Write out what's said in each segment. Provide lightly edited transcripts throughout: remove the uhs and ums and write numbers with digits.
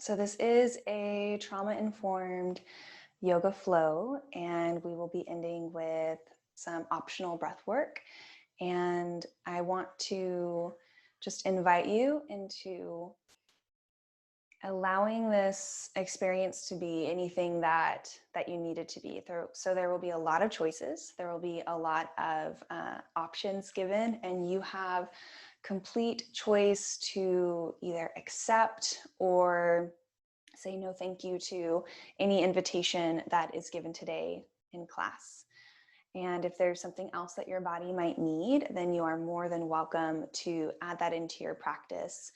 So this is a trauma-informed yoga flow, and we will be ending with some optional breath work. And I want to just invite you into allowing this experience to be anything that you need it to be. So there will be a lot of choices. There will be a lot of options given, and you have complete choice to either accept or say no thank you to any invitation that is given today in class. And if there's something else that your body might need, then you are more than welcome to add that into your practice.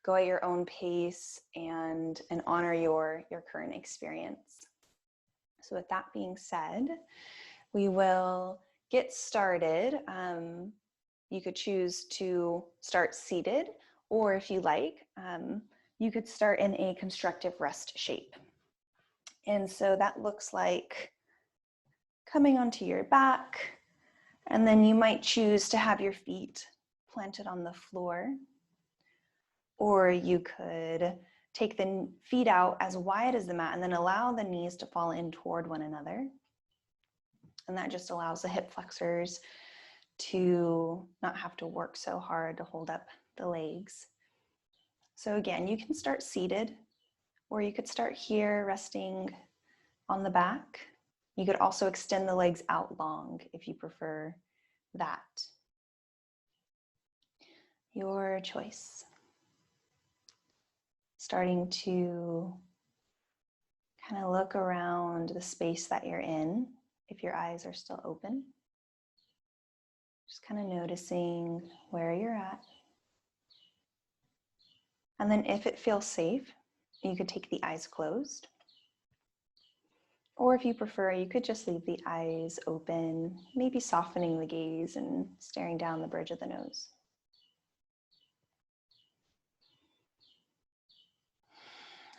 Go at your own pace and honor your current experience. So with that being said, we will get started. You could choose to start seated, or if you like, you could start in a constructive rest shape. And so that looks like coming onto your back, and then you might choose to have your feet planted on the floor, or you could take the feet out as wide as the mat and then allow the knees to fall in toward one another. And that just allows the hip flexors to not have to work so hard to hold up the legs. So again, you can start seated, or you could start here resting on the back. You could also extend the legs out long if you prefer that. Your choice. Starting to kind of look around the space that you're in, if your eyes are still open. Just kind of noticing where you're at. And then if it feels safe, you could take the eyes closed. Or if you prefer, you could just leave the eyes open, maybe softening the gaze and staring down the bridge of the nose.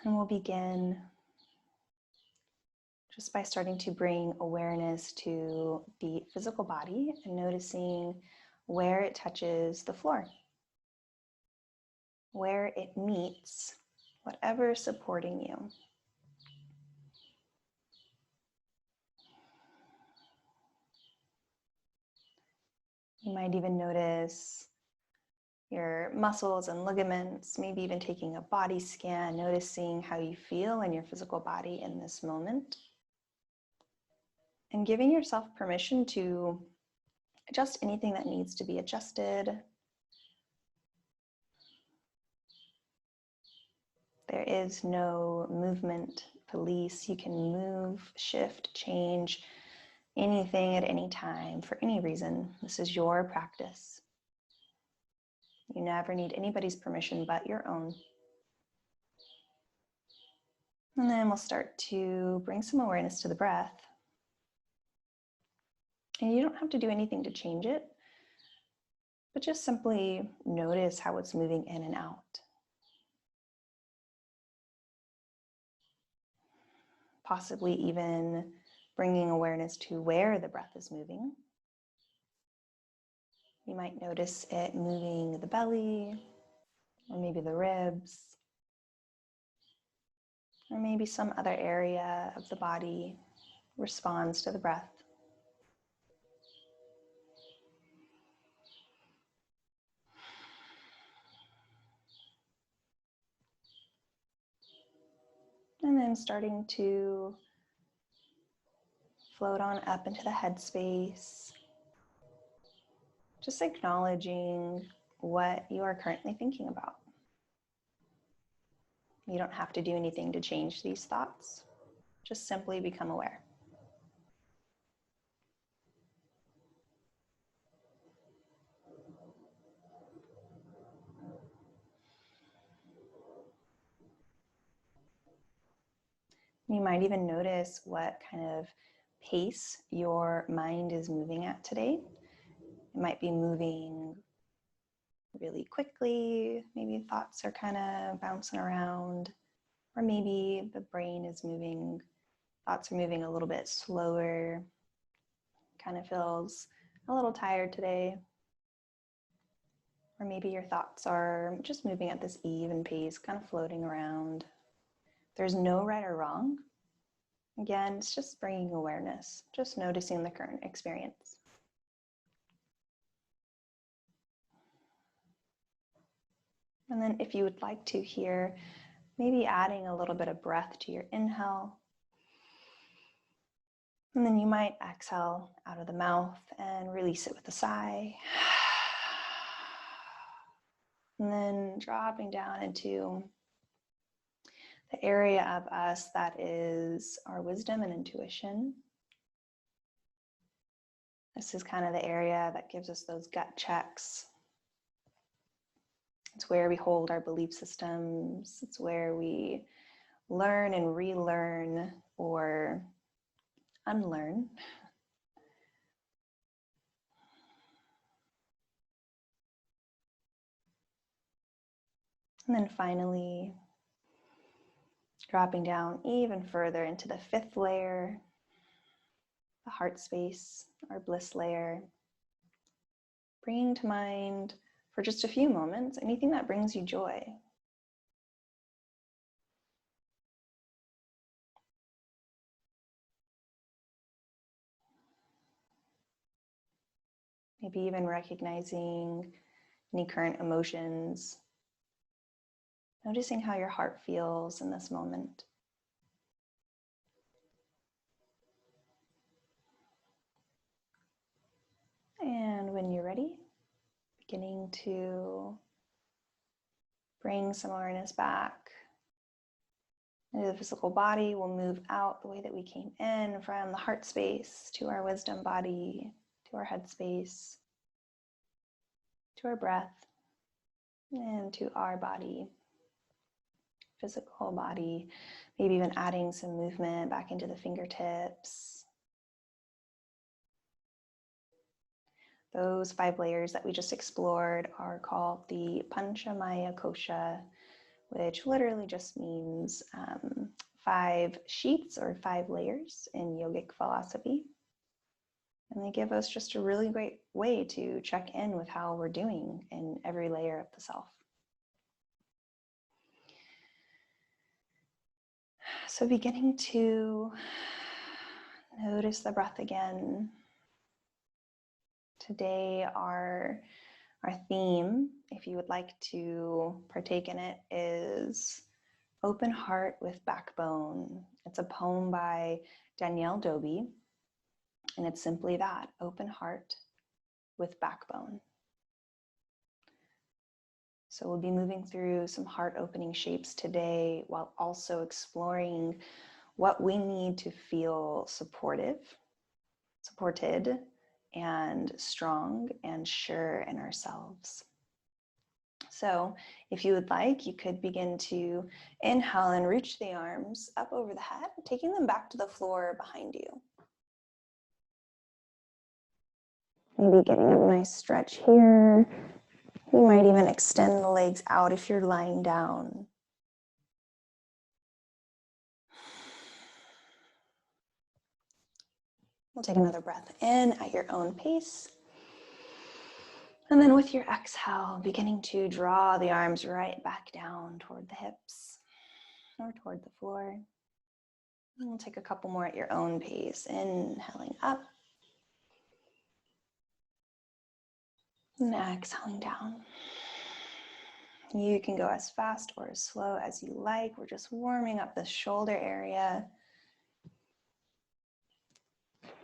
And we'll begin just by starting to bring awareness to the physical body and noticing where it touches the floor, where it meets whatever is supporting you. You might even notice your muscles and ligaments, maybe even taking a body scan, noticing how you feel in your physical body in this moment. And giving yourself permission to adjust anything that needs to be adjusted. There is no movement police. You can move, shift, change anything at any time for any reason. This is your practice. You never need anybody's permission but your own. And then we'll start to bring some awareness to the breath. And you don't have to do anything to change it, but just simply notice how it's moving in and out. Possibly even bringing awareness to where the breath is moving. You might notice it moving the belly, or maybe the ribs, or maybe some other area of the body responds to the breath. And then starting to float on up into the headspace. Just acknowledging what you are currently thinking about. You don't have to do anything to change these thoughts. Just simply become aware. You might even notice what kind of pace your mind is moving at today. It might be moving really quickly. Maybe thoughts are kind of bouncing around, or maybe the brain is moving, thoughts are moving a little bit slower. Kind of feels a little tired today. Or maybe your thoughts are just moving at this even pace, kind of floating around. There's no right or wrong. Again, it's just bringing awareness, just noticing the current experience. And then if you would like to here, maybe adding a little bit of breath to your inhale. And then you might exhale out of the mouth and release it with a sigh. And then dropping down into the area of us that is our wisdom and intuition. This is kind of the area that gives us those gut checks. It's where we hold our belief systems. It's where we learn and relearn or unlearn. And then finally, dropping down even further into the fifth layer, the heart space, our bliss layer. Bringing to mind for just a few moments anything that brings you joy. Maybe even recognizing any current emotions. Noticing how your heart feels in this moment. And when you're ready, beginning to bring some awareness back into the physical body. We'll move out the way that we came in, from the heart space to our wisdom body, to our head space, to our breath, and to our body, physical body. Maybe even adding some movement back into the fingertips. Those 5 layers that we just explored are called the Panchamaya Kosha, which literally just means 5 sheets or 5 layers in yogic philosophy. And they give us just a really great way to check in with how we're doing in every layer of the self. So beginning to notice the breath again. Today, our theme, if you would like to partake in it, is Open Heart with Backbone. It's a poem by Danielle Dobie, and it's simply that, open heart with backbone. So we'll be moving through some heart-opening shapes today, while also exploring what we need to feel supported, and strong and sure in ourselves. So if you would like, you could begin to inhale and reach the arms up over the head, taking them back to the floor behind you. Maybe getting a nice stretch here. You might even extend the legs out if you're lying down. We'll take another breath in at your own pace. And then with your exhale, beginning to draw the arms right back down toward the hips or toward the floor. And we'll take a couple more at your own pace, inhaling up and exhaling down. You can go as fast or as slow as you like. We're just warming up the shoulder area.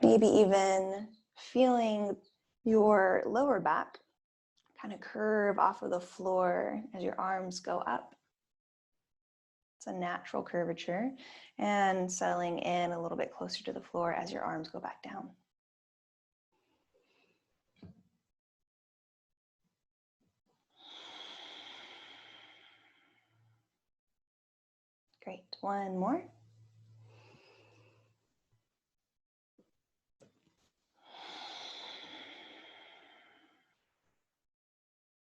Maybe even feeling your lower back kind of curve off of the floor as your arms go up. It's a natural curvature, and settling in a little bit closer to the floor as your arms go back down. Great, one more.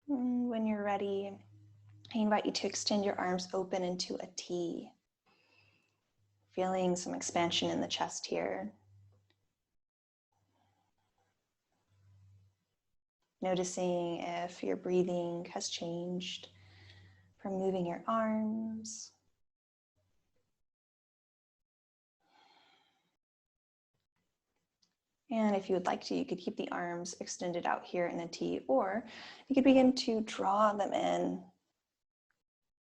And when you're ready, I invite you to extend your arms open into a T. Feeling some expansion in the chest here. Noticing if your breathing has changed from moving your arms And if you would like to, you could keep the arms extended out here in a T, or you could begin to draw them in,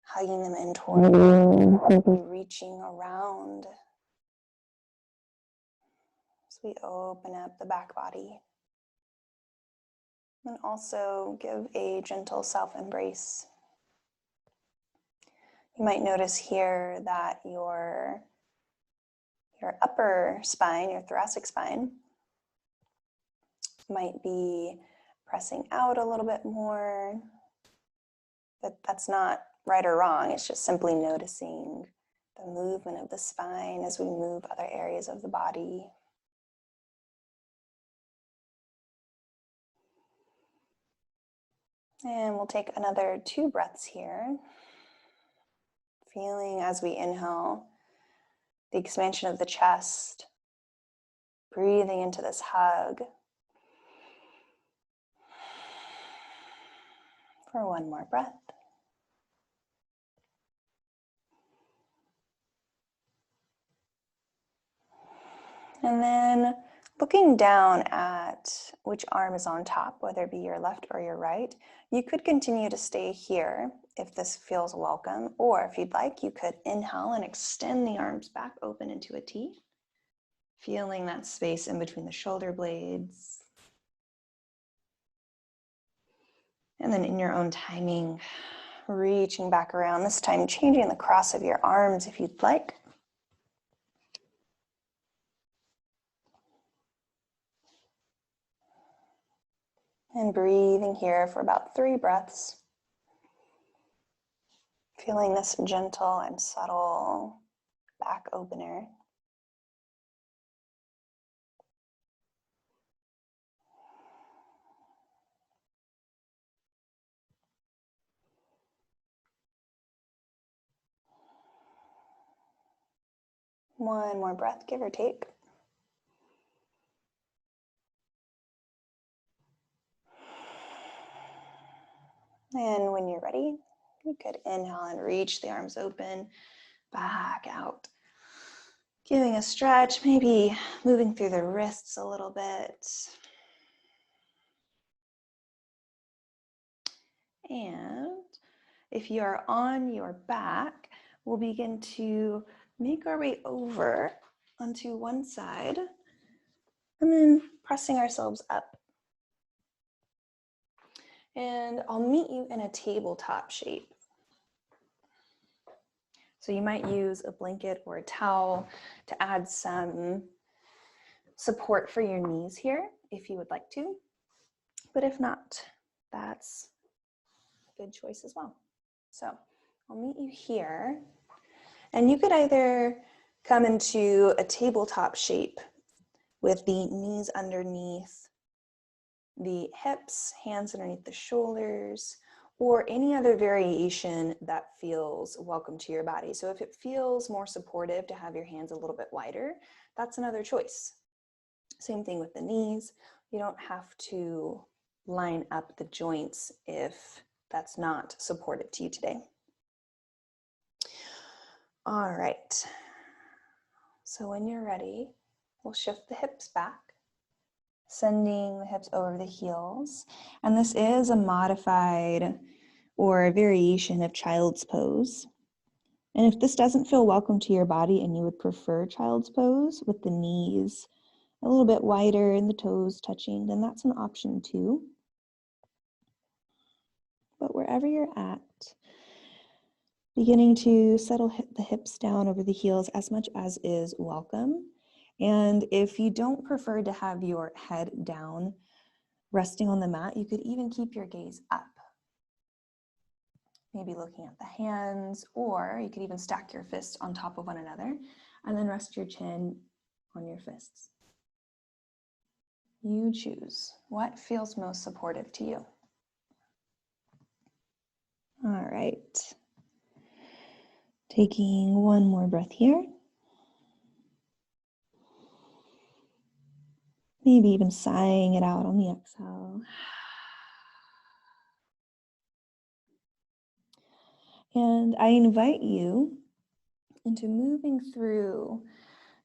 hugging them in toward you, maybe reaching around as we open up the back body. And also give a gentle self-embrace. You might notice here that your upper spine, your thoracic spine, might be pressing out a little bit more, but that's not right or wrong. It's just simply noticing the movement of the spine as we move other areas of the body. And we'll take another 2 breaths here. Feeling as we inhale the expansion of the chest, breathing into this hug. For 1 more breath. And then looking down at which arm is on top, whether it be your left or your right, you could continue to stay here if this feels welcome, or if you'd like, you could inhale and extend the arms back open into a T, feeling that space in between the shoulder blades. And then in your own timing, reaching back around, this time changing the cross of your arms if you'd like. And breathing here for about 3 breaths. Feeling this gentle and subtle back opener. One more breath, give or take. And when you're ready, you could inhale and reach the arms open, back out. Giving a stretch, maybe moving through the wrists a little bit. And if you are on your back, we'll begin to make our way over onto one side and then pressing ourselves up. And I'll meet you in a tabletop shape. So you might use a blanket or a towel to add some support for your knees here if you would like to. But if not, that's a good choice as well. So I'll meet you here. And you could either come into a tabletop shape with the knees underneath the hips, hands underneath the shoulders, or any other variation that feels welcome to your body. So if it feels more supportive to have your hands a little bit wider, that's another choice. Same thing with the knees. You don't have to line up the joints if that's not supportive to you today. All right. So when you're ready, we'll shift the hips back, sending the hips over the heels. And this is a modified or a variation of child's pose. And if this doesn't feel welcome to your body and you would prefer child's pose with the knees a little bit wider and the toes touching, then that's an option too. But wherever you're at, beginning to settle the hips down over the heels as much as is welcome. And if you don't prefer to have your head down, resting on the mat, you could even keep your gaze up. Maybe looking at the hands, or you could even stack your fists on top of one another and then rest your chin on your fists. You choose what feels most supportive to you. All right. Taking one more breath here. Maybe even sighing it out on the exhale. And I invite you into moving through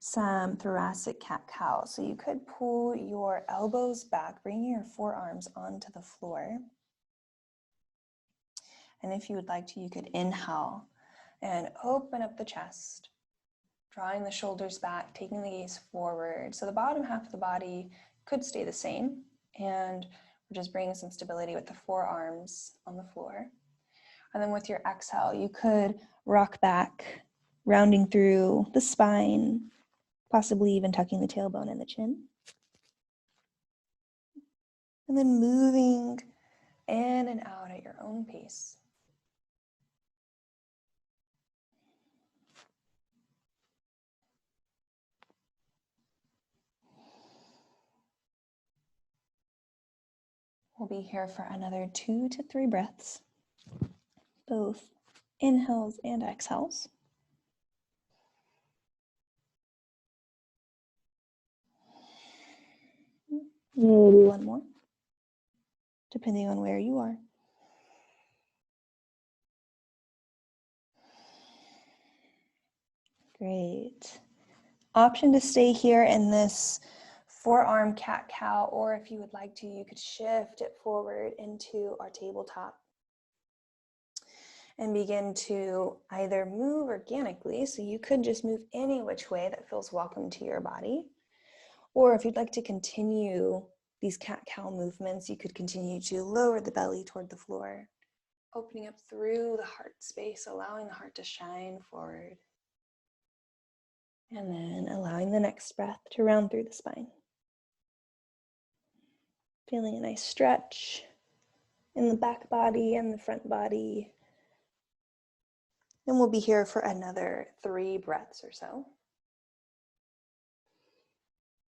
some thoracic cat-cow. So you could pull your elbows back, bringing your forearms onto the floor. And if you would like to, you could inhale and open up the chest, drawing the shoulders back, taking the gaze forward. So the bottom half of the body could stay the same. And we're just bringing some stability with the forearms on the floor. And then with your exhale, you could rock back, rounding through the spine, possibly even tucking the tailbone and the chin. And then moving in and out at your own pace. We'll be here for another 2 to 3 breaths, both inhales and exhales. Maybe one more, depending on where you are. Great. Option to stay here in this forearm cat-cow, or if you would like to, you could shift it forward into our tabletop and begin to either move organically, so you could just move any which way that feels welcome to your body, or if you'd like to continue these cat-cow movements, you could continue to lower the belly toward the floor, opening up through the heart space, allowing the heart to shine forward. And then allowing the next breath to round through the spine. Feeling a nice stretch in the back body and the front body. And we'll be here for another 3 breaths or so.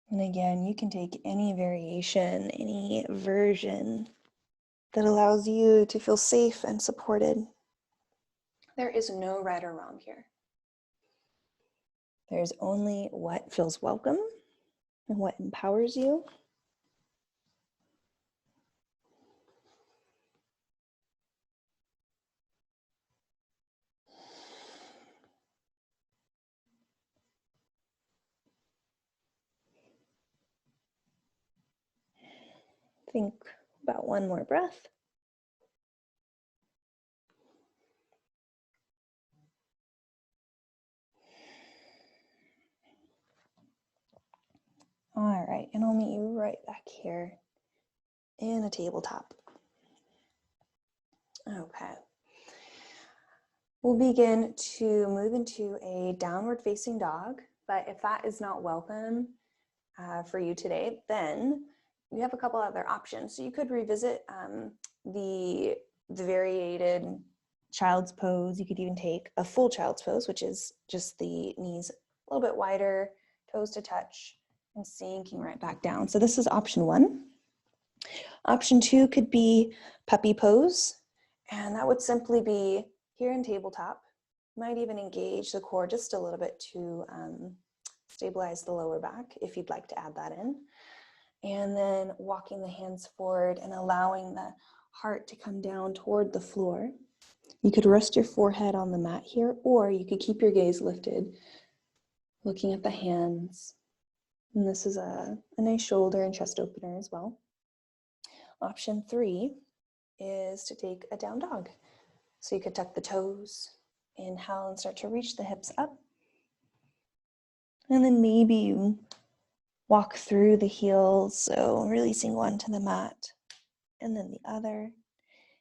And again, you can take any variation, any version that allows you to feel safe and supported. There is no right or wrong here. There's only what feels welcome and what empowers you. Think about one more breath. All right, and I'll meet you right back here in a tabletop. Okay. We'll begin to move into a downward facing dog, but if that is not welcome for you today, then you have a couple other options. So you could revisit the variated child's pose. You could even take a full child's pose, which is just the knees a little bit wider, toes to touch, and sinking right back down. So this is option 1. Option 2 could be puppy pose, and that would simply be here in tabletop. Might even engage the core just a little bit to stabilize the lower back if you'd like to add that in. And then walking the hands forward and allowing the heart to come down toward the floor. You could rest your forehead on the mat here, or you could keep your gaze lifted, looking at the hands. And this is a nice shoulder and chest opener as well. Option 3 is to take a down dog. So you could tuck the toes, inhale and start to reach the hips up. And then maybe you walk through the heels, so releasing one to the mat and then the other.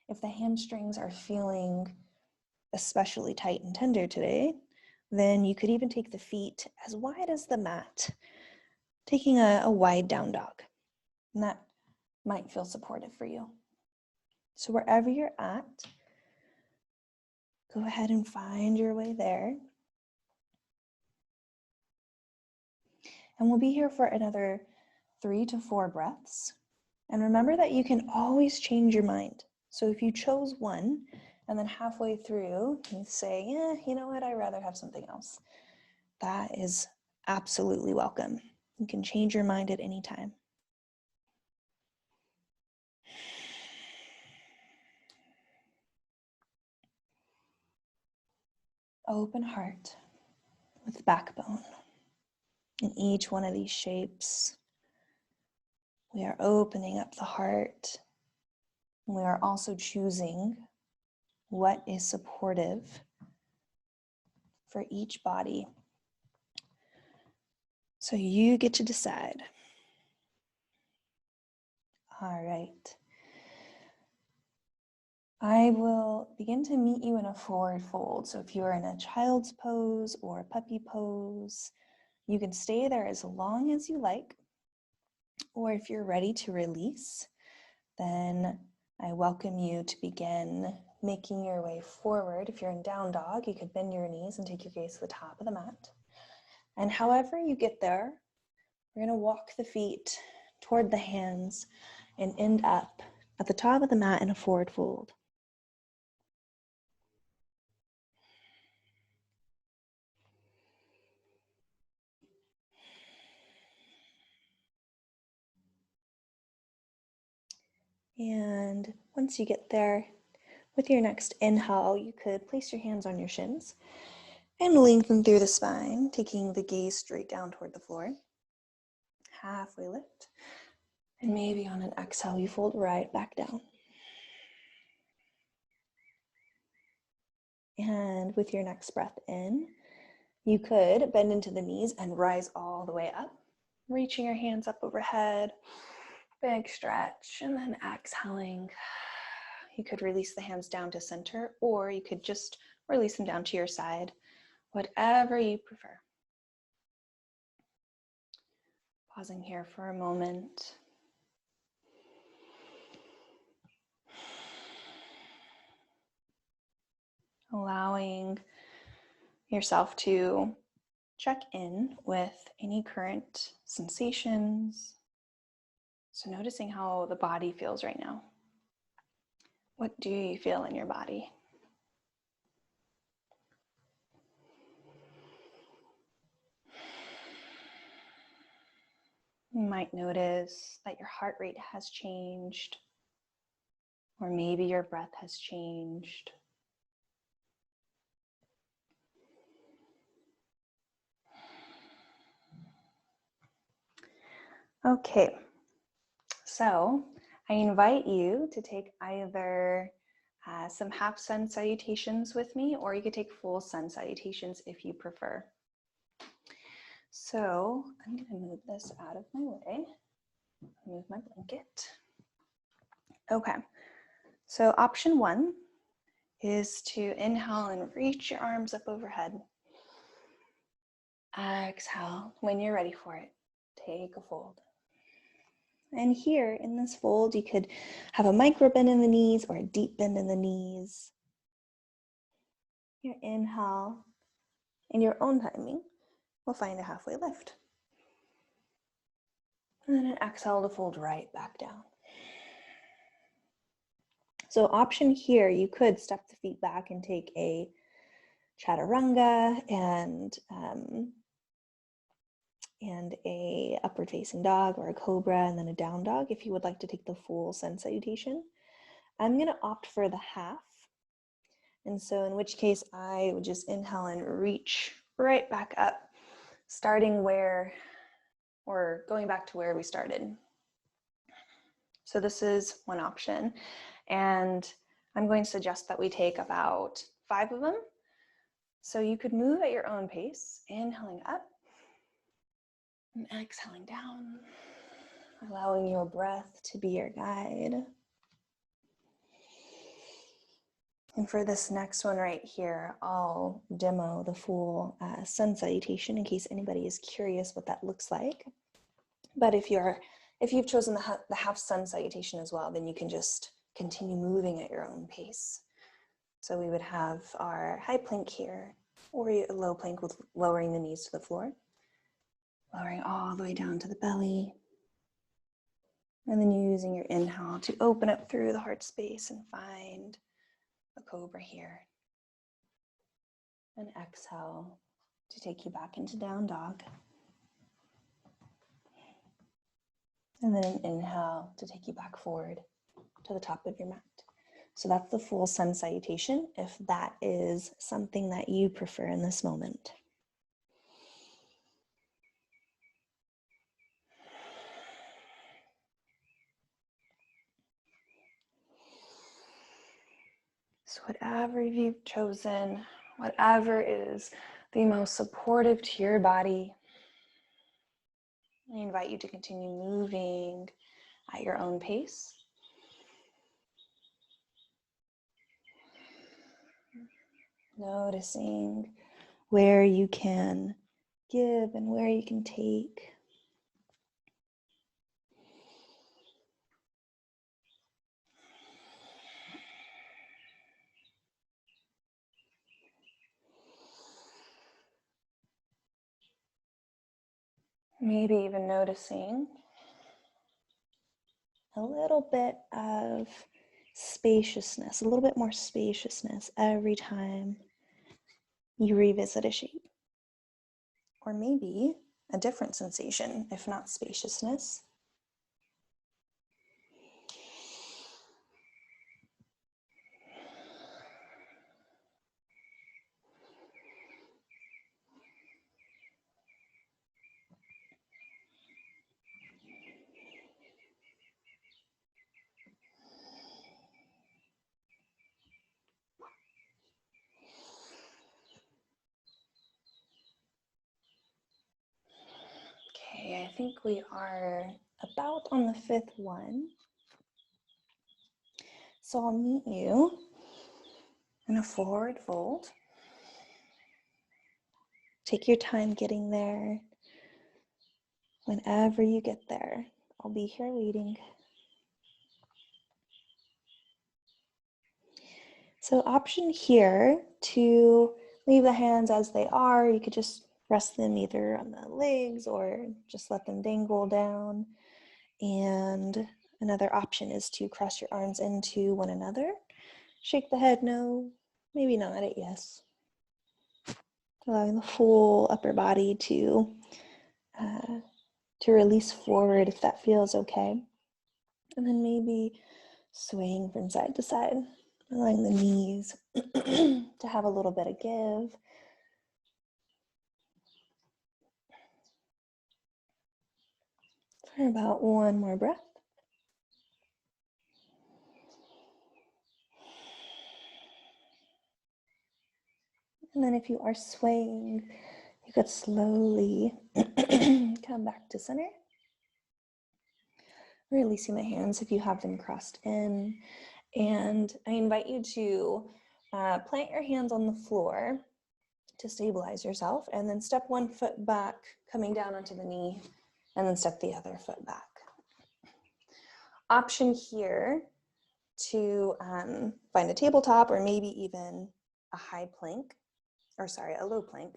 If the hamstrings are feeling especially tight and tender today, then you could even take the feet as wide as the mat, taking a wide down dog. And that might feel supportive for you. So wherever you're at, go ahead and find your way there. And we'll be here for another 3 to 4 breaths. And remember that you can always change your mind. So if you chose one and then halfway through you say, yeah, you know what, I'd rather have something else. That is absolutely welcome. You can change your mind at any time. Open heart with backbone. In each one of these shapes, we are opening up the heart. We are also choosing what is supportive for each body. So you get to decide. All right. I will begin to meet you in a forward fold. So if you're in a child's pose or a puppy pose, you can stay there as long as you like. Or if you're ready to release, then I welcome you to begin making your way forward. If you're in down dog, you could bend your knees and take your gaze to the top of the mat. And however you get there, we're going to walk the feet toward the hands and end up at the top of the mat in a forward fold. And once you get there, with your next inhale, you could place your hands on your shins and lengthen through the spine, taking the gaze straight down toward the floor. Halfway lift. And maybe on an exhale, you fold right back down. And with your next breath in, you could bend into the knees and rise all the way up, reaching your hands up overhead. Big stretch, and then exhaling. You could release the hands down to center, or you could just release them down to your side, whatever you prefer. Pausing here for a moment. Allowing yourself to check in with any current sensations. So noticing how the body feels right now. What do you feel in your body? You might notice that your heart rate has changed, or maybe your breath has changed. Okay, so I invite you to take either some half sun salutations with me, or you could take full sun salutations if you prefer. So I'm going to move this out of my way. Move my blanket. Okay, so option one is to inhale and reach your arms up overhead. Exhale, when you're ready for it, take a fold. And here in this fold, you could have a micro bend in the knees or a deep bend in the knees. Your inhale, in your own timing, will find a halfway lift. And then an exhale to fold right back down. So option here, you could step the feet back and take a chaturanga and a upward facing dog or a cobra and then a down dog if you would like to take the full sun salutation. I'm going to opt for the half. And so in which case I would just inhale and reach right back up, starting where, or going back to where we started. So this is one option. And I'm going to suggest that we take about 5 of them. So you could move at your own pace, inhaling up and exhaling down, allowing your breath to be your guide. And for this next one right here, I'll demo the full sun salutation in case anybody is curious what that looks like. But if you've chosen the half sun salutation as well, then you can just continue moving at your own pace. So we would have our high plank here, or a low plank with lowering the knees to the floor, lowering all the way down to the belly. And then using your inhale to open up through the heart space and find a cobra here. And exhale to take you back into down dog. And then an inhale to take you back forward to the top of your mat. So that's the full sun salutation, if that is something that you prefer in this moment. So whatever you've chosen, whatever is the most supportive to your body, I invite you to continue moving at your own pace. Noticing where you can give and where you can take. Maybe even noticing a little bit of spaciousness, a little bit more spaciousness every time you revisit a shape. Or maybe a different sensation, if not spaciousness. Okay, I think we are about on the 5th one. So I'll meet you in a forward fold. Take your time getting there. Whenever you get there, I'll be here waiting. So option here to leave the hands as they are. You could just rest them either on the legs or just let them dangle down. And another option is to cross your arms into one another. Shake the head no, maybe nod it yes. Allowing the full upper body to release forward if that feels okay. And then maybe swaying from side to side, allowing the knees to have a little bit of give. For about one more breath. And then if you are swaying, you could slowly come back to center. Releasing the hands if you have them crossed in. And I invite you to plant your hands on the floor to stabilize yourself, and then step one foot back, coming down onto the knee, and then step the other foot back. Option here to find a tabletop or maybe even a high plank, or sorry, a low plank.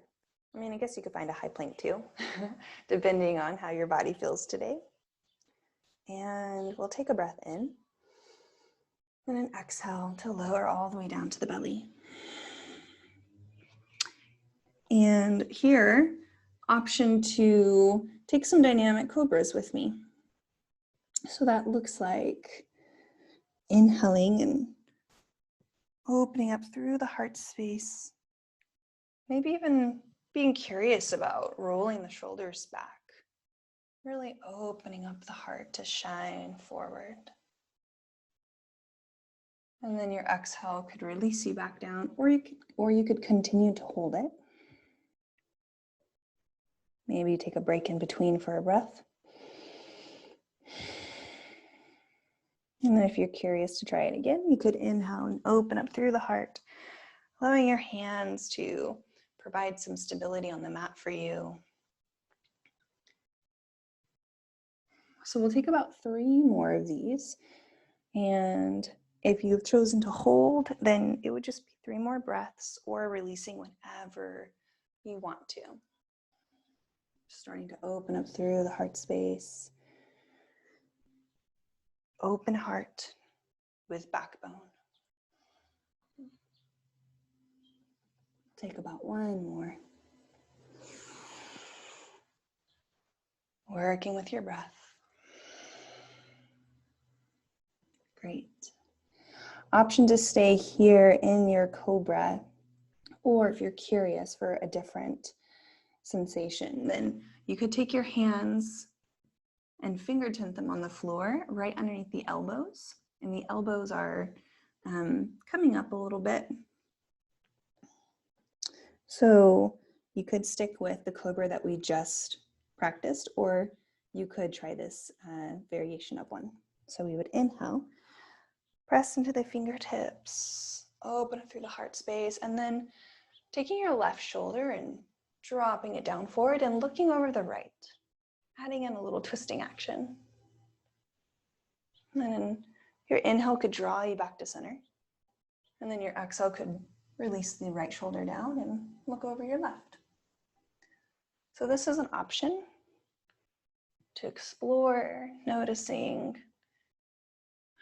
I mean, I guess you could find a high plank too, depending on how your body feels today. And we'll take a breath in and an exhale to lower all the way down to the belly. And here, option to take some dynamic cobras with me. So that looks like inhaling and opening up through the heart space. Maybe even being curious about rolling the shoulders back. Really opening up the heart to shine forward. And then your exhale could release you back down, or you could continue to hold it. Maybe take a break in between for a breath. And then if you're curious to try it again, you could inhale and open up through the heart, allowing your hands to provide some stability on the mat for you. So we'll take about 3 more of these. And if you've chosen to hold, then it would just be 3 more breaths, or releasing whenever you want to. Starting to open up through the heart space. Open heart with backbone. Take about 1 more. Working with your breath. Great. Option to stay here in your cobra, or if you're curious for a different sensation, then you could take your hands and fingertip them on the floor right underneath the elbows. And the elbows are coming up a little bit. So you could stick with the cobra that we just practiced, or you could try this variation of one. So we would inhale, press into the fingertips, open it through the heart space, and then taking your left shoulder and dropping it down forward and looking over the right, adding in a little twisting action. And then your inhale could draw you back to center. And then your exhale could release the right shoulder down and look over your left. So this is an option to explore, noticing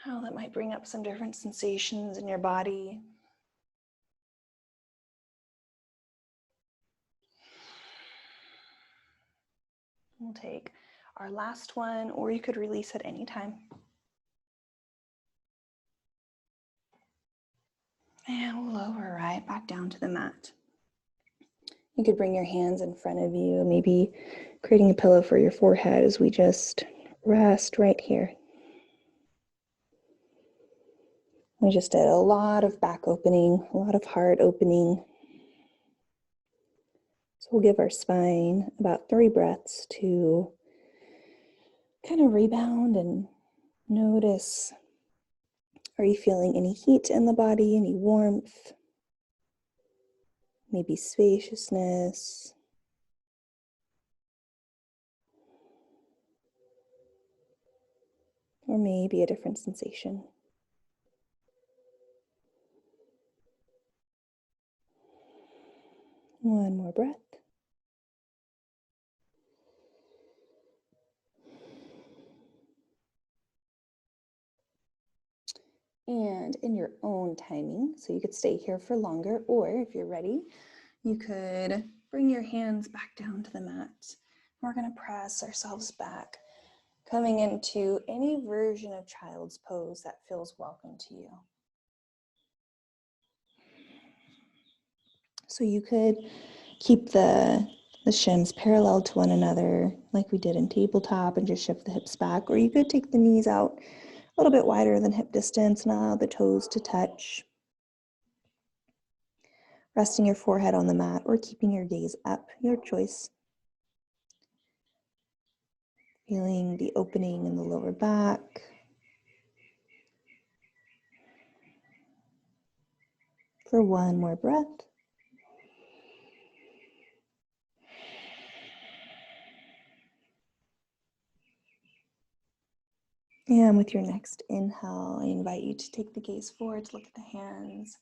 how that might bring up some different sensations in your body. We'll take our last one, or you could release at any time. And we'll lower right back down to the mat. You could bring your hands in front of you, maybe creating a pillow for your forehead as we just rest right here. We just did a lot of back opening, a lot of heart opening. So we'll give our spine about 3 breaths to kind of rebound and notice, are you feeling any heat in the body, any warmth, maybe spaciousness, or maybe a different sensation. One more breath. And in your own timing, so you could stay here for longer, or if you're ready, you could bring your hands back down to the mat. We're going to press ourselves back, coming into any version of child's pose that feels welcome to you. So you could keep the shins parallel to one another like we did in tabletop and just shift the hips back, or you could take the knees out a little bit wider than hip distance and allow the toes to touch. Resting your forehead on the mat or keeping your gaze up, your choice. Feeling the opening in the lower back. For one more breath. And with your next inhale, I invite you to take the gaze forward, to look at the hands,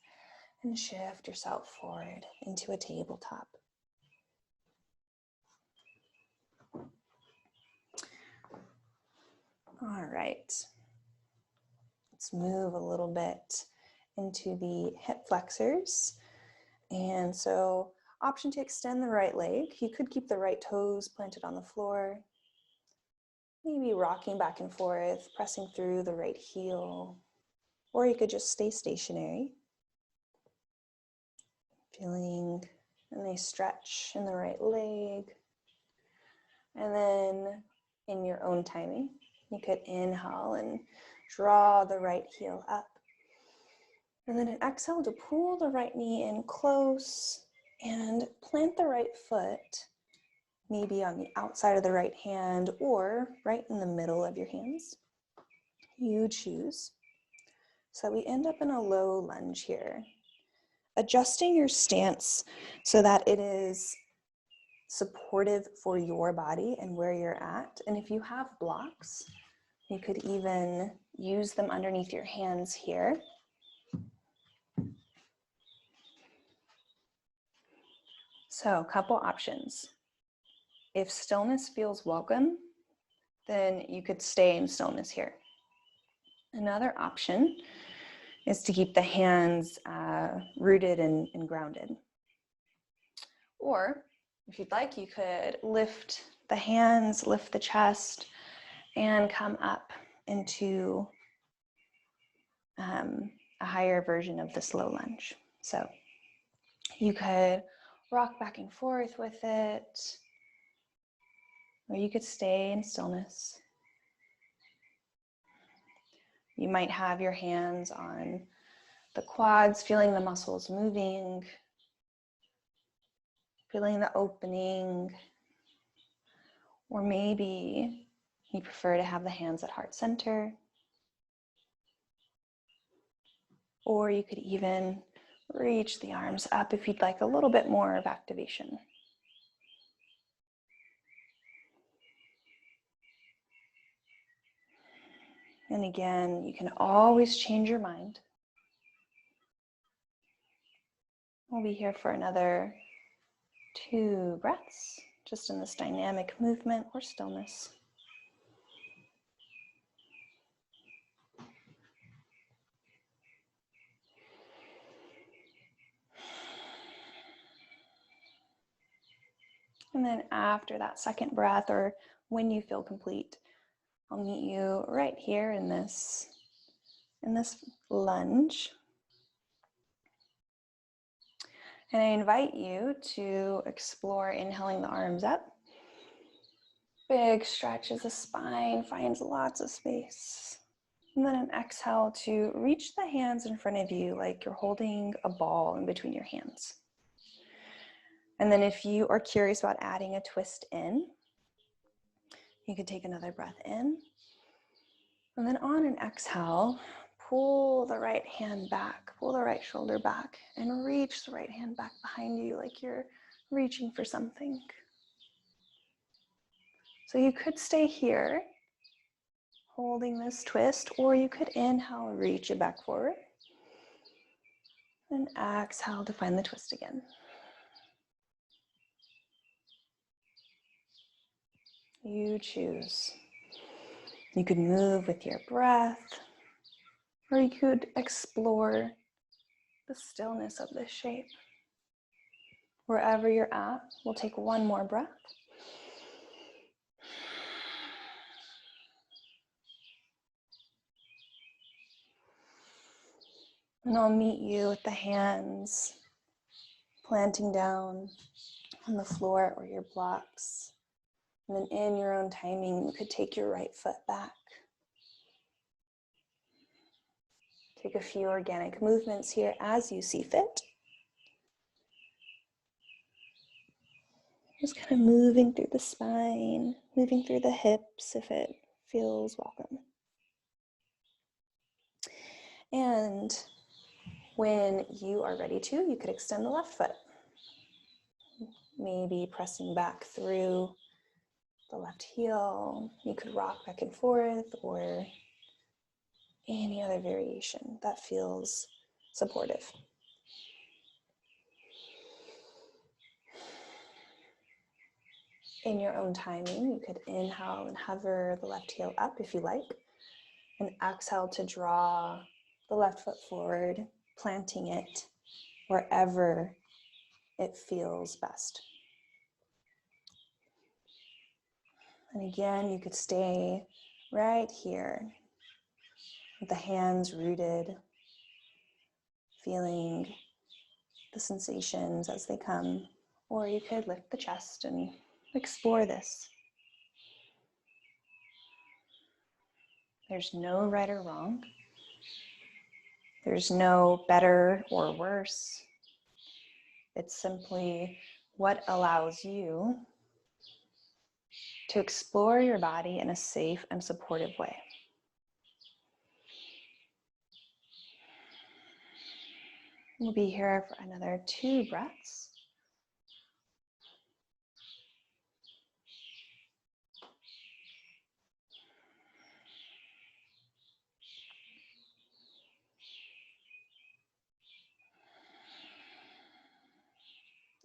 and shift yourself forward into a tabletop. All right. Let's move a little bit into the hip flexors. And so, option to extend the right leg. You could keep the right toes planted on the floor. Maybe rocking back and forth, pressing through the right heel. Or you could just stay stationary. Feeling a nice stretch in the right leg. And then in your own timing, you could inhale and draw the right heel up. And then an exhale to pull the right knee in close and plant the right foot, maybe on the outside of the right hand or right in the middle of your hands. You choose. So we end up in a low lunge here. Adjusting your stance so that it is supportive for your body and where you're at. And if you have blocks, you could even use them underneath your hands here. So a couple options. If stillness feels welcome, then you could stay in stillness here. Another option is to keep the hands rooted and grounded. Or if you'd like, you could lift the hands, lift the chest, and come up into a higher version of the slow lunge. So you could rock back and forth with it, or you could stay in stillness. You might have your hands on the quads, feeling the muscles moving, feeling the opening, or maybe you prefer to have the hands at heart center, or you could even reach the arms up if you'd like a little bit more of activation. And again, you can always change your mind. We'll be here for another 2 breaths, just in this dynamic movement or stillness. And then after that second breath, or when you feel complete, I'll meet you right here in this lunge. And I invite you to explore inhaling the arms up. Big stretch as the spine finds lots of space. And then an exhale to reach the hands in front of you like you're holding a ball in between your hands. And then if you are curious about adding a twist in, you could take another breath in. And then on an exhale, pull the right hand back, pull the right shoulder back, and reach the right hand back behind you like you're reaching for something. So you could stay here, holding this twist, or you could inhale, reach it back forward, and exhale to find the twist again. You choose. You could move with your breath, or you could explore the stillness of this shape. Wherever you're at, we'll take one more breath. And I'll meet you with the hands planting down on the floor or your blocks. And then in your own timing, you could take your right foot back. Take a few organic movements here as you see fit. Just kind of moving through the spine, moving through the hips if it feels welcome. And when you are ready to, you could extend the left foot. Maybe pressing back through the left heel. You could rock back and forth, or any other variation that feels supportive. In your own timing, you could inhale and hover the left heel up if you like, and exhale to draw the left foot forward, planting it wherever it feels best. And again, you could stay right here with the hands rooted, feeling the sensations as they come, or you could lift the chest and explore this. There's no right or wrong. There's no better or worse. It's simply what allows you to explore your body in a safe and supportive way. We'll be here for another 2 breaths.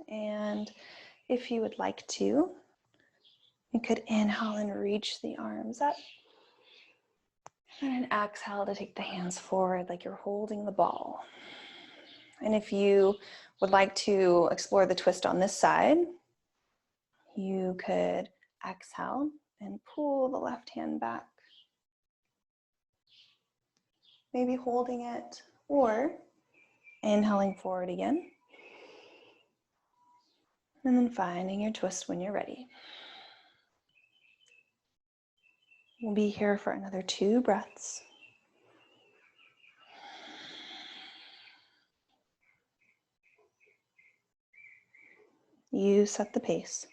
And if you would like to, you could inhale and reach the arms up. And exhale to take the hands forward like you're holding the ball. And if you would like to explore the twist on this side, you could exhale and pull the left hand back. Maybe holding it, or inhaling forward again. And then finding your twist when you're ready. We'll be here for another 2 breaths. You set the pace.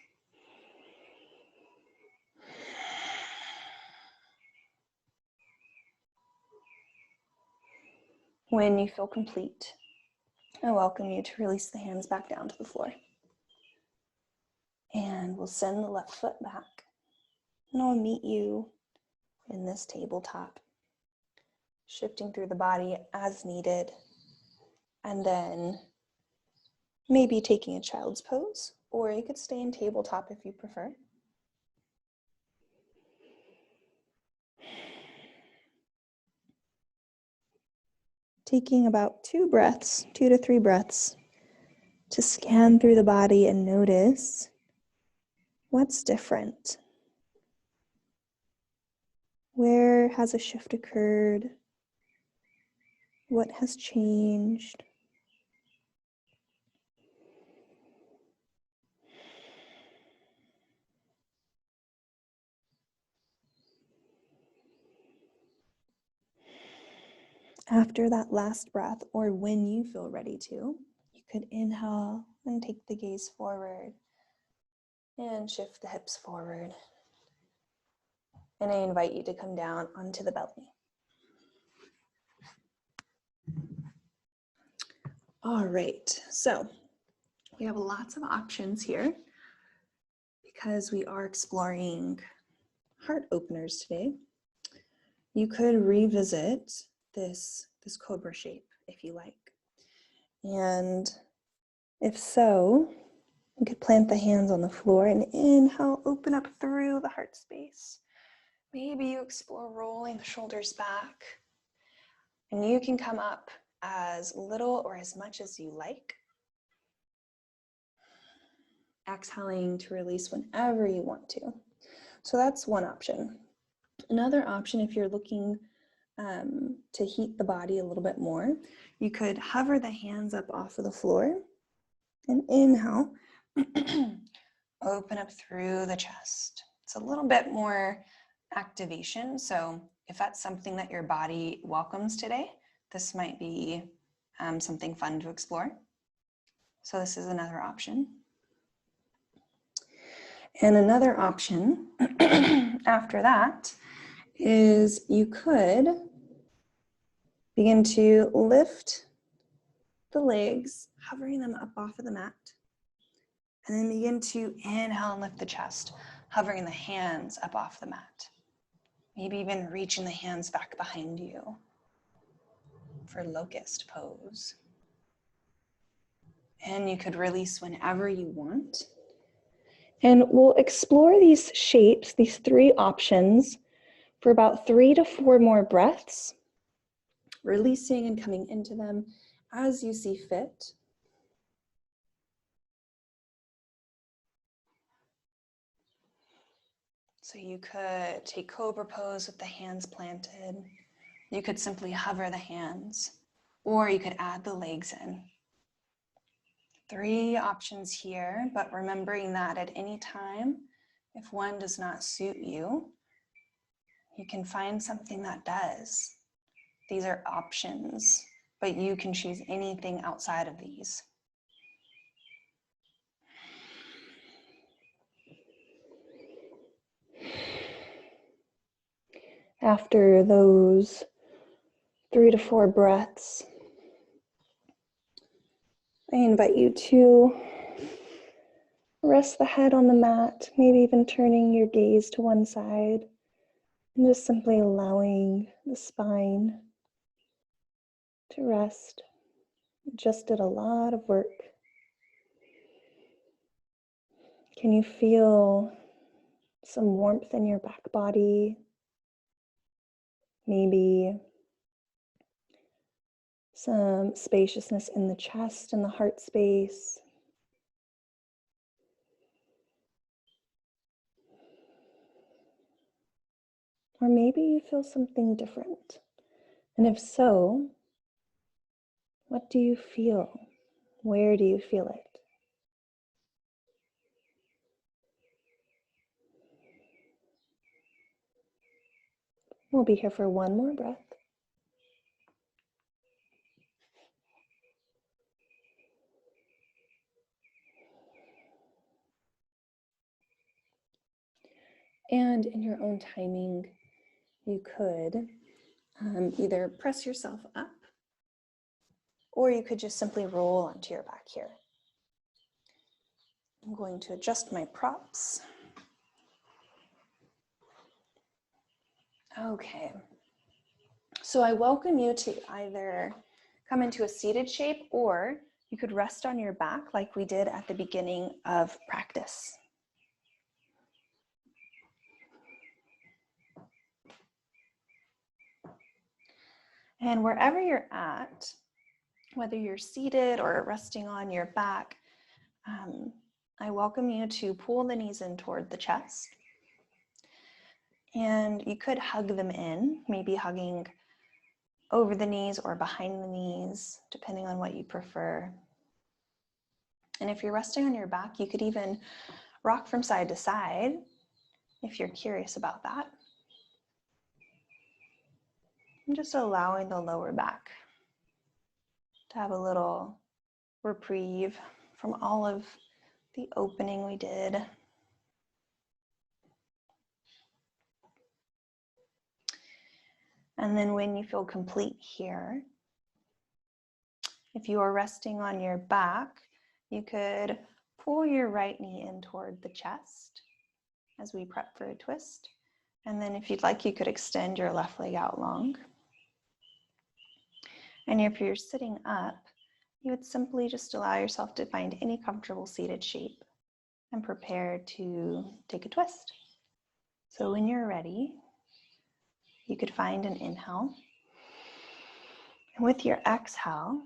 When you feel complete, I welcome you to release the hands back down to the floor. And we'll send the left foot back. And I'll meet you in this tabletop, shifting through the body as needed. And then maybe taking a child's pose, or you could stay in tabletop if you prefer. Taking about 2 to 3 breaths to scan through the body and notice what's different. Where has a shift occurred? What has changed? After that last breath, or when you feel ready to, you could inhale and take the gaze forward and shift the hips forward. And I invite you to come down onto the belly. All right, so we have lots of options here because we are exploring heart openers today. You could revisit this cobra shape if you like. And if so, you could plant the hands on the floor and inhale, open up through the heart space. Maybe you explore rolling the shoulders back. And you can come up as little or as much as you like. Exhaling to release whenever you want to. So that's one option. Another option, if you're looking to heat the body a little bit more, you could hover the hands up off of the floor and inhale, open up through the chest. It's a little bit more activation. So if that's something that your body welcomes today, this might be something fun to explore. So this is another option. And another option after that is you could begin to lift the legs, hovering them up off of the mat, and then begin to inhale and lift the chest, hovering the hands up off the mat. Maybe even reaching the hands back behind you for locust pose. And you could release whenever you want. And we'll explore these shapes, these 3 options, for about 3 to 4 more breaths, releasing and coming into them as you see fit. So you could take cobra pose with the hands planted. You could simply hover the hands, or you could add the legs in. 3 options here, but remembering that at any time, if one does not suit you, you can find something that does. These are options, but you can choose anything outside of these. After those 3 to 4 breaths, I invite you to rest the head on the mat, maybe even turning your gaze to one side, and just simply allowing the spine to rest. Just did a lot of work. Can you feel some warmth in your back body? Maybe some spaciousness in the chest and the heart space. Or maybe you feel something different. And if so, what do you feel? Where do you feel it? We'll be here for one more breath. And in your own timing, you could either press yourself up, or you could just simply roll onto your back here. I'm going to adjust my props. Okay, so I welcome you to either come into a seated shape, or you could rest on your back like we did at the beginning of practice. And wherever you're at, whether you're seated or resting on your back, I welcome you to pull the knees in toward the chest. And you could hug them in, maybe hugging over the knees or behind the knees, depending on what you prefer. And if you're resting on your back, you could even rock from side to side if you're curious about that. And just allowing the lower back to have a little reprieve from all of the opening we did. And then when you feel complete here, if you are resting on your back, you could pull your right knee in toward the chest as we prep for a twist. And then if you'd like, you could extend your left leg out long. And if you're sitting up, you would simply just allow yourself to find any comfortable seated shape and prepare to take a twist. So when you're ready, you could find an inhale. And with your exhale,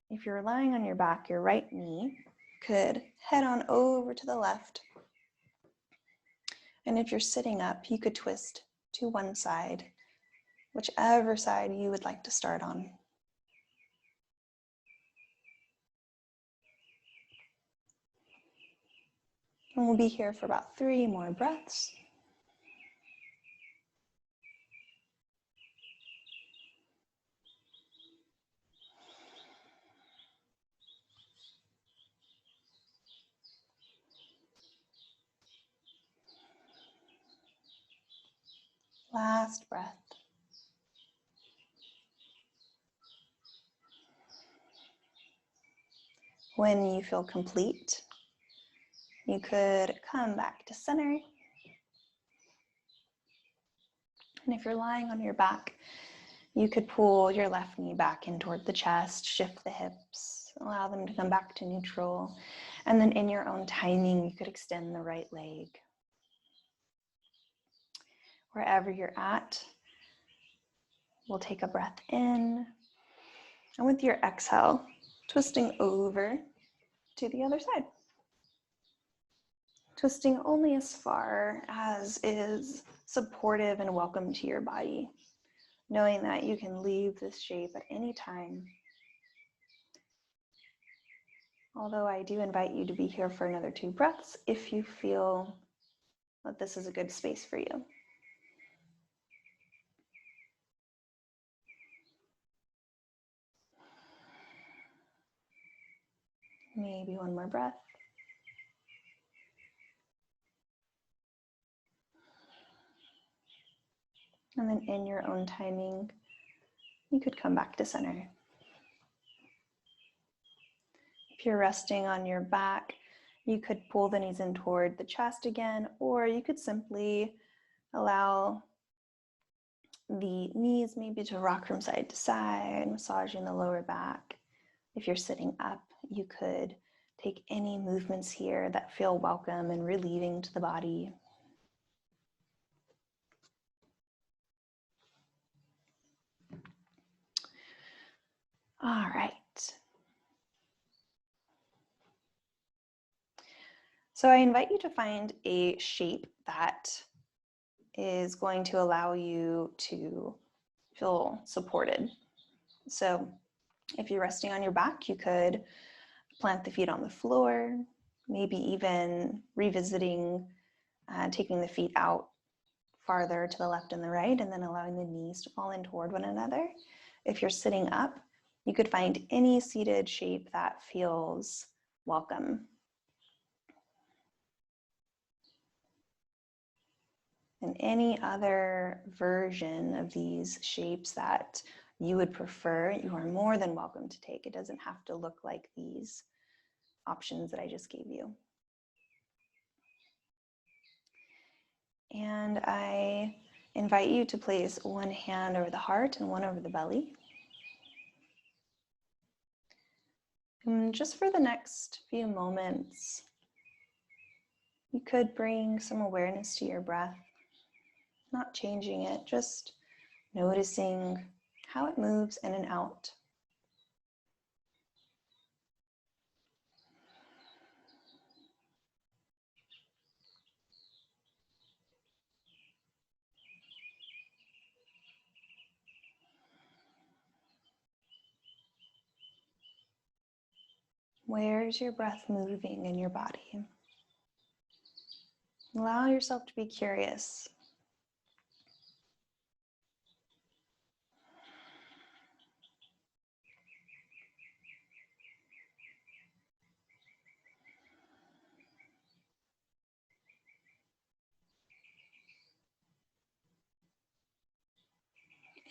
if you're lying on your back, your right knee could head on over to the left. And if you're sitting up, you could twist to one side, whichever side you would like to start on. And we'll be here for about 3 more breaths. Last breath. When you feel complete, you could come back to center. And if you're lying on your back, you could pull your left knee back in toward the chest, shift the hips, allow them to come back to neutral. And then in your own timing, you could extend the right leg. Wherever you're at, we'll take a breath in. And with your exhale, twisting over to the other side. Twisting only as far as is supportive and welcome to your body, knowing that you can leave this shape at any time. Although I do invite you to be here for another 2 breaths if you feel that this is a good space for you. Maybe 1 more breath. And then in your own timing, you could come back to center. If you're resting on your back, you could pull the knees in toward the chest again, or you could simply allow the knees maybe to rock from side to side, massaging the lower back. If you're sitting up, you could take any movements here that feel welcome and relieving to the body. All right. So I invite you to find a shape that is going to allow you to feel supported. So if you're resting on your back, you could plant the feet on the floor, maybe even revisiting, taking the feet out farther to the left and the right, and then allowing the knees to fall in toward one another. If you're sitting up, you could find any seated shape that feels welcome. And any other version of these shapes that you would prefer, you are more than welcome to take. It doesn't have to look like these options that I just gave you. And I invite you to place one hand over the heart and one over the belly. And just for the next few moments, you could bring some awareness to your breath, not changing it, just noticing how it moves in and out. Where's your breath moving in your body? Allow yourself to be curious.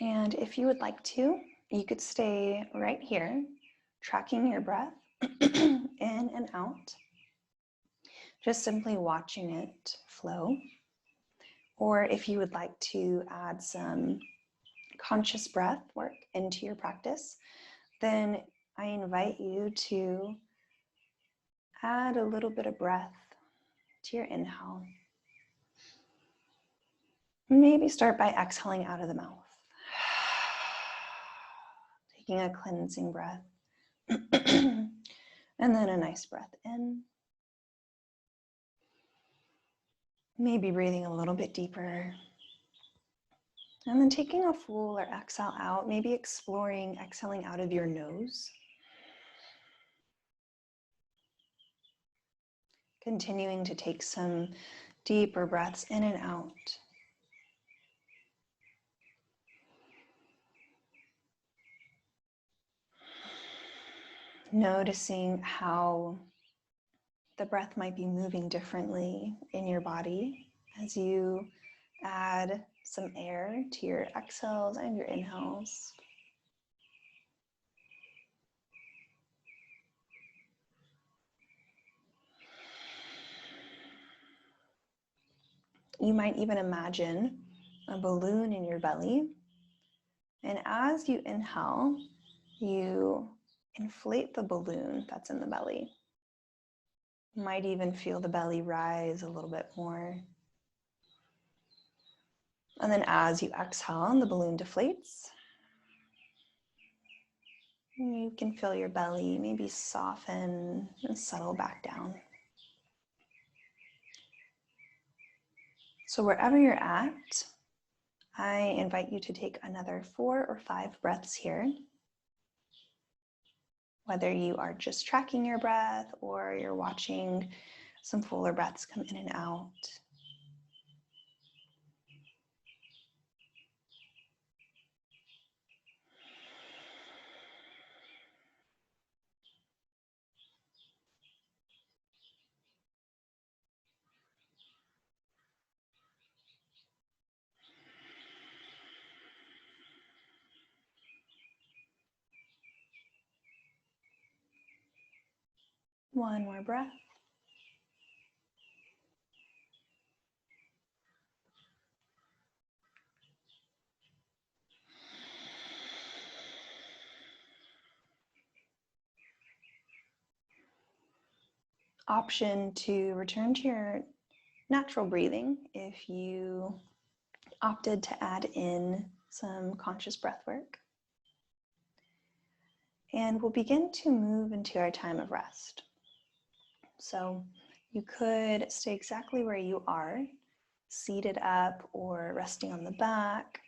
And if you would like to, you could stay right here, tracking your breath in and out, just simply watching it flow. Or if you would like to add some conscious breath work into your practice, then I invite you to add a little bit of breath to your inhale. Maybe start by exhaling out of the mouth. Taking a cleansing breath. And then a nice breath in. Maybe breathing a little bit deeper. And then taking a full or exhale out, maybe exploring exhaling out of your nose. Continuing to take some deeper breaths in and out. Noticing how the breath might be moving differently in your body as you add some air to your exhales and your inhales. You might even imagine a balloon in your belly. And as you inhale, you inflate the balloon that's in the belly. You might even feel the belly rise a little bit more. And then as you exhale, the balloon deflates. And you can feel your belly maybe soften and settle back down. So wherever you're at, I invite you to take another 4 or 5 breaths here. Whether you are just tracking your breath or you're watching some fuller breaths come in and out. One more breath. Option to return to your natural breathing if you opted to add in some conscious breath work. And we'll begin to move into our time of rest. So you could stay exactly where you are, seated up or resting on the back,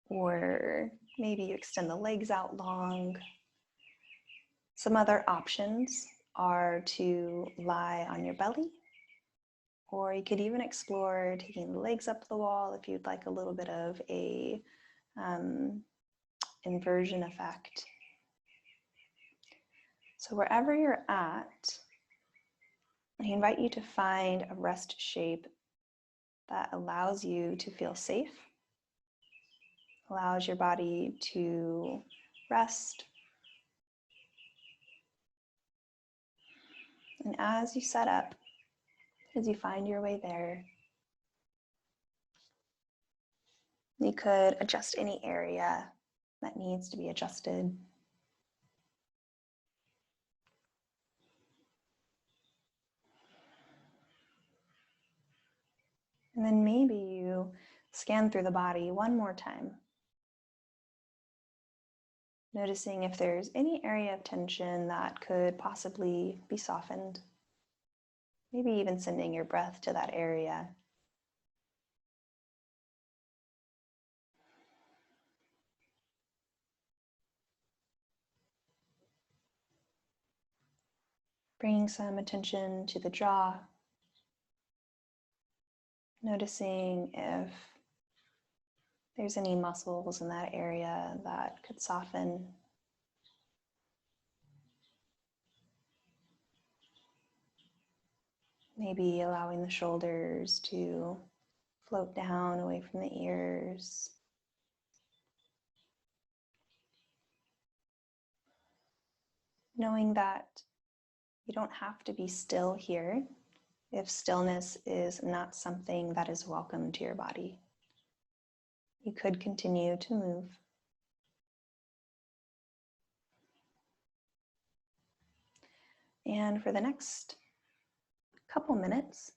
or maybe you extend the legs out long. Some other options are to lie on your belly, or you could even explore taking the legs up the wall if you'd like a little bit of a inversion effect. So wherever you're at, I invite you to find a rest shape that allows you to feel safe, allows your body to rest. And as you set up, as you find your way there, you could adjust any area that needs to be adjusted. And then maybe you scan through the body one more time, noticing if there's any area of tension that could possibly be softened. Maybe even sending your breath to that area. Bringing some attention to the jaw, noticing if there's any muscles in that area that could soften. Maybe allowing the shoulders to float down away from the ears. Knowing that you don't have to be still here if stillness is not something that is welcome to your body. You could continue to move. And for the next couple minutes,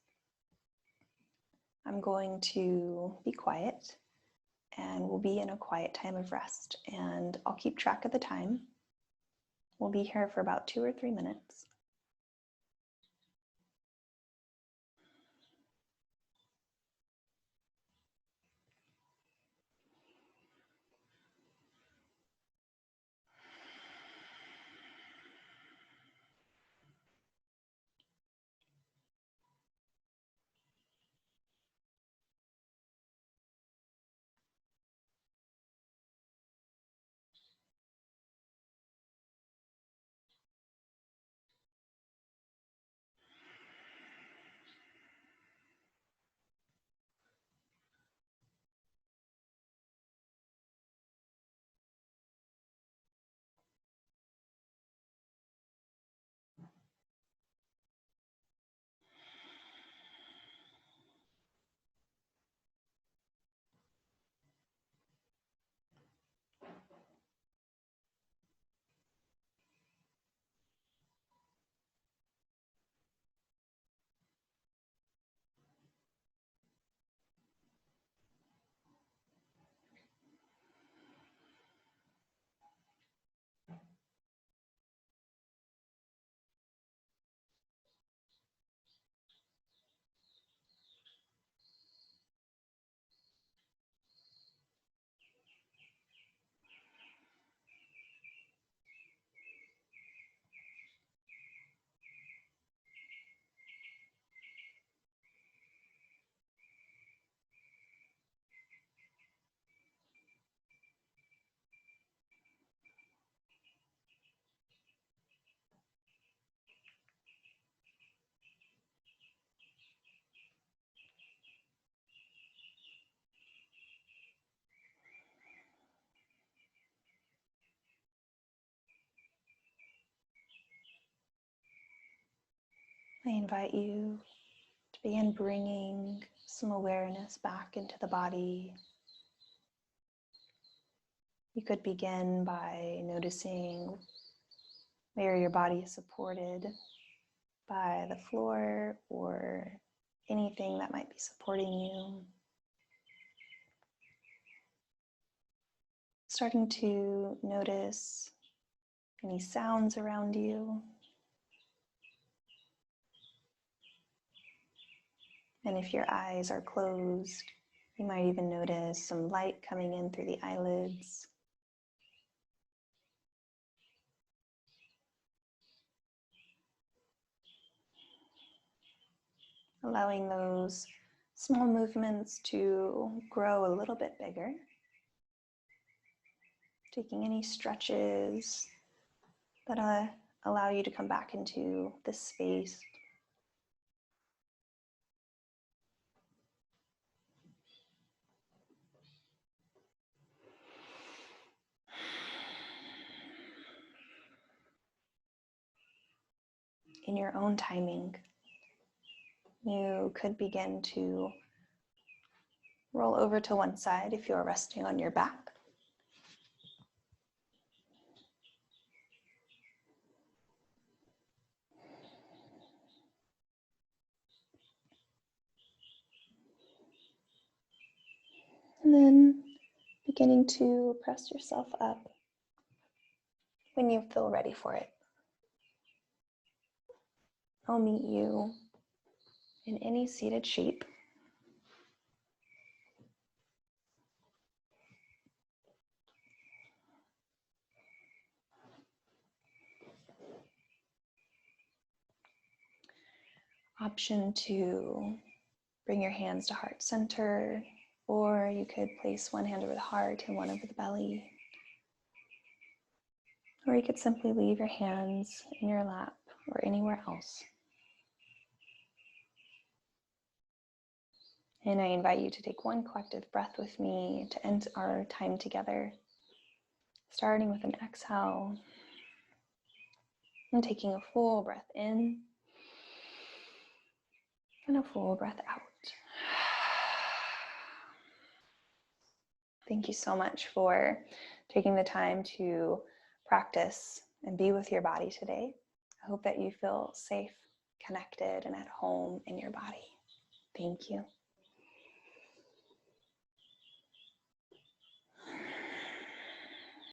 I'm going to be quiet and we'll be in a quiet time of rest. And I'll keep track of the time. We'll be here for about 2 or 3 minutes. I invite you to begin bringing some awareness back into the body. You could begin by noticing where your body is supported by the floor or anything that might be supporting you. Starting to notice any sounds around you. And if your eyes are closed, you might even notice some light coming in through the eyelids. Allowing those small movements to grow a little bit bigger. Taking any stretches that allow you to come back into this space. in your own timing, you could begin to roll over to one side if you're resting on your back. And then beginning to press yourself up when you feel ready for it. I'll meet you in any seated shape. Option to bring your hands to heart center, or you could place one hand over the heart and one over the belly. Or you could simply leave your hands in your lap or anywhere else. And I invite you to take one collective breath with me to end our time together, starting with an exhale and taking a full breath in and a full breath out. Thank you so much for taking the time to practice and be with your body today. I hope that you feel safe, connected, and at home in your body. Thank you.